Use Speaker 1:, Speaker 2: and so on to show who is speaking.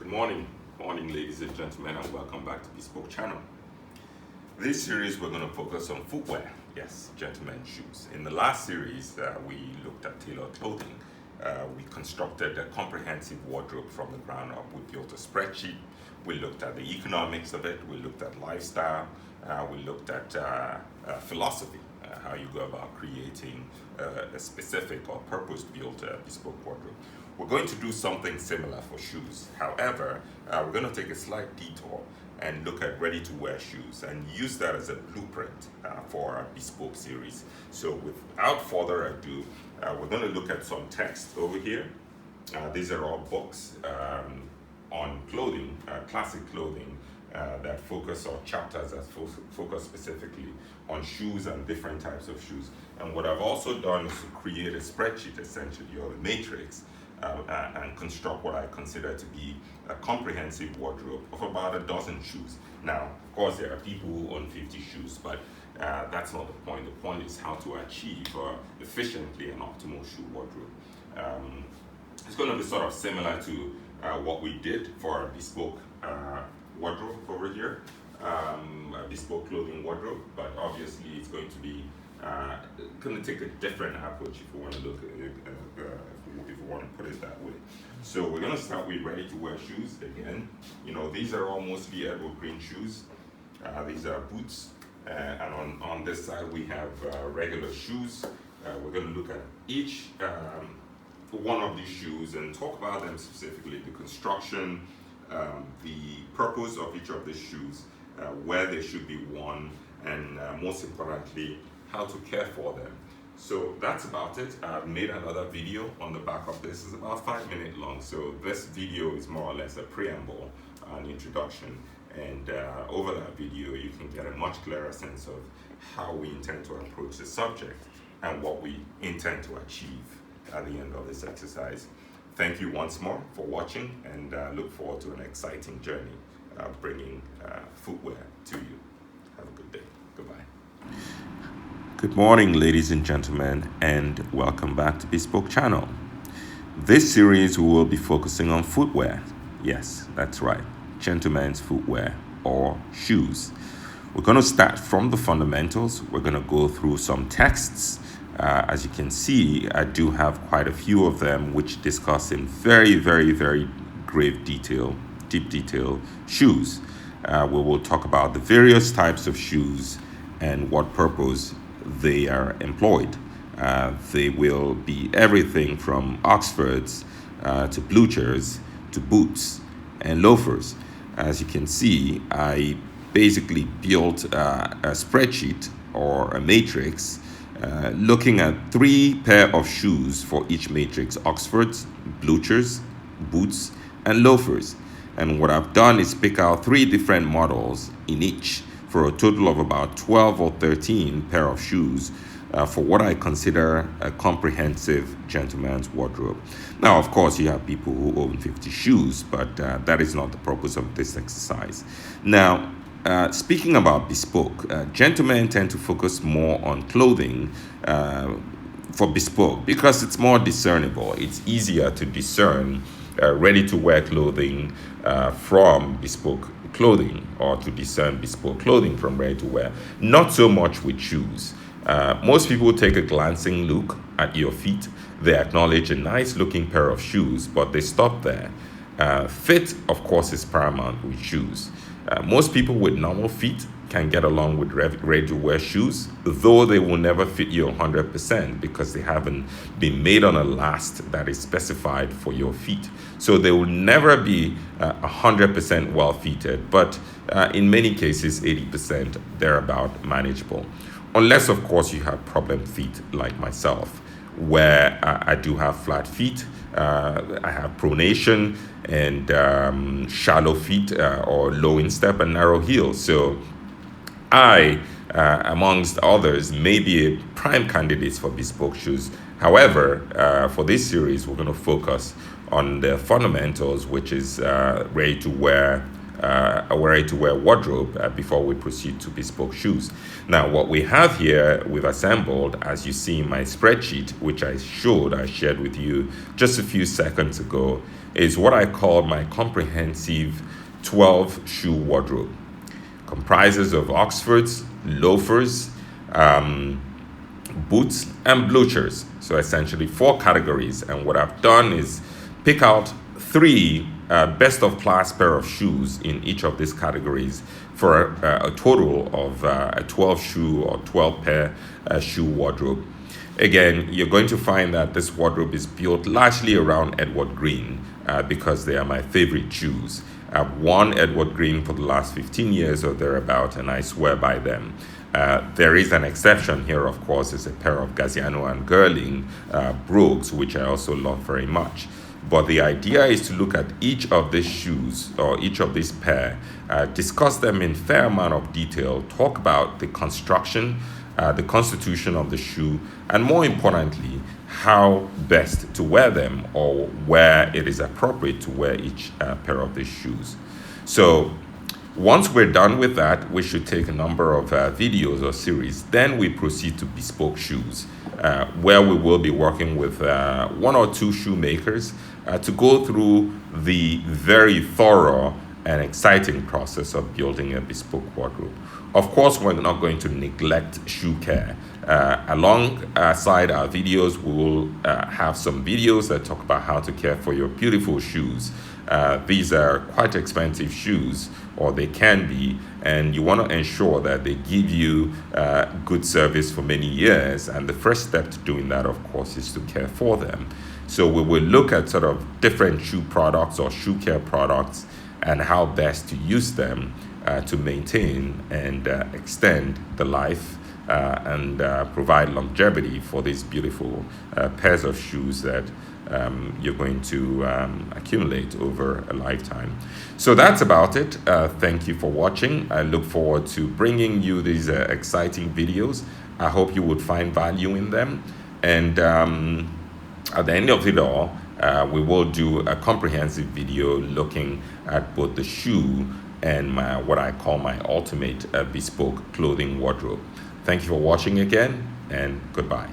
Speaker 1: Good morning, ladies and gentlemen, and welcome back to Bespoke channel. This series we're going to focus on footwear. Yes, gentlemen shoes. In the last series, we looked at tailored clothing. We constructed a comprehensive wardrobe from the ground up. We built a spreadsheet. We looked at the economics of it. We looked at lifestyle. We looked at philosophy, how you go about creating a specific or purpose-built bespoke wardrobe. We're going to do something similar for shoes. However, we're going to take a slight detour and look at ready-to-wear shoes and use that as a blueprint for our bespoke series. So without further ado, we're going to look at some text over here. These are all books on clothing, classic clothing, that focus on chapters that focus specifically on shoes and different types of shoes. And what I've also done is to create a spreadsheet, essentially, or a matrix, and construct what I consider to be a comprehensive wardrobe of about a dozen shoes. Now, of course, there are people who own 50 shoes, but that's not the point. The point is how to achieve efficiently an optimal shoe wardrobe. It's going to be sort of similar to what we did for our bespoke wardrobe over here, a bespoke clothing wardrobe, but obviously it's going to be going to take a different approach if you want to look at it, if you want to put it that way. So we're going to start with ready-to-wear shoes. Again, these are all mostly evergreen shoes. These are boots, and on this side we have regular shoes. We're going to look at each one of these shoes and talk about them specifically, the construction, the purpose of each of these shoes, where they should be worn, and most importantly, how to care for them. So that's about it. I've made another video on the back of this. It's about 5 minutes long, so this video is more or less a preamble, an introduction, and over that video you can get a much clearer sense of how we intend to approach the subject and what we intend to achieve at the end of this exercise. Thank you once more for watching, and look forward to an exciting journey bringing footwear to you. Have a good day. Goodbye. Good morning, ladies and gentlemen, and welcome back to Bespoke channel. This series we will be focusing on footwear. Yes, that's right, gentlemen's footwear or shoes. We're going to start from the fundamentals. We're going to go through some texts. As you can see, I do have quite a few of them which discuss in very, very, very grave detail, deep detail, shoes. We will talk about the various types of shoes and what purpose they are employed. They will be everything from Oxfords to Bluchers to boots and loafers. As you can see, I basically built a spreadsheet or a matrix looking at 3 pair of shoes for each matrix: Oxfords, Bluchers, boots, and loafers. And what I've done is pick out 3 different models in each for a total of about 12 or 13 pair of shoes for what I consider a comprehensive gentleman's wardrobe. Now, of course, you have people who own 50 shoes, but that is not the purpose of this exercise. Now, speaking about bespoke, gentlemen tend to focus more on clothing for bespoke because it's more discernible. It's easier to discern ready-to-wear clothing from bespoke clothing, or to discern bespoke clothing from ready-to-wear. Not so much with shoes. Most people take a glancing look at your feet. They acknowledge a nice-looking pair of shoes, but they stop there. Fit, of course, is paramount with shoes. Most people with normal feet can get along with ready-to-wear shoes, though they will never fit you 100% because they haven't been made on a last that is specified for your feet. So they will never be 100% well-fitted, but in many cases, 80% thereabout manageable. Unless, of course, you have problem feet like myself, where I do have flat feet. I have pronation and shallow feet or low instep and narrow heels. So I, amongst others, may be a prime candidate for bespoke shoes. However, for this series, we're going to focus on the fundamentals, which is ready-to-wear a ready-to-wear wardrobe before we proceed to bespoke shoes. Now, what we have here, we've assembled, as you see in my spreadsheet, which I shared with you just a few seconds ago, is what I call my comprehensive 12 shoe wardrobe. Comprises of Oxfords, loafers, boots, and bluchers. So essentially 4 categories. And what I've done is pick out 3 best of class pair of shoes in each of these categories for a total of a 12 shoe or 12 pair shoe wardrobe. Again, you're going to find that this wardrobe is built largely around Edward Green because they are my favorite shoes. I've worn Edward Green for the last 15 years or thereabout, and I swear by them. There is an exception here, of course, is a pair of Gaziano and Girling brogues, which I also love very much. But the idea is to look at each of these shoes or each of these pair, discuss them in fair amount of detail, talk about the construction, the constitution of the shoe, and more importantly, how best to wear them or where it is appropriate to wear each pair of these shoes. So once we're done with that, we should take a number of videos or series. Then we proceed to bespoke shoes, where we will be working with 1 or 2 shoemakers to go through the very thorough and exciting process of building a bespoke wardrobe. Of course, we're not going to neglect shoe care. Alongside our videos, we will have some videos that talk about how to care for your beautiful shoes. These are quite expensive shoes, or they can be, and you want to ensure that they give you good service for many years. And the first step to doing that, of course, is to care for them. So we will look at sort of different shoe products or shoe care products and how best to use them to maintain and extend the life and provide longevity for these beautiful pairs of shoes that you're going to accumulate over a lifetime. So that's about it. Thank you for watching. I look forward to bringing you these exciting videos. I hope you would find value in them. And at the end of it all, we will do a comprehensive video looking at both the shoe and what I call my ultimate bespoke clothing wardrobe. Thank you for watching again, and goodbye.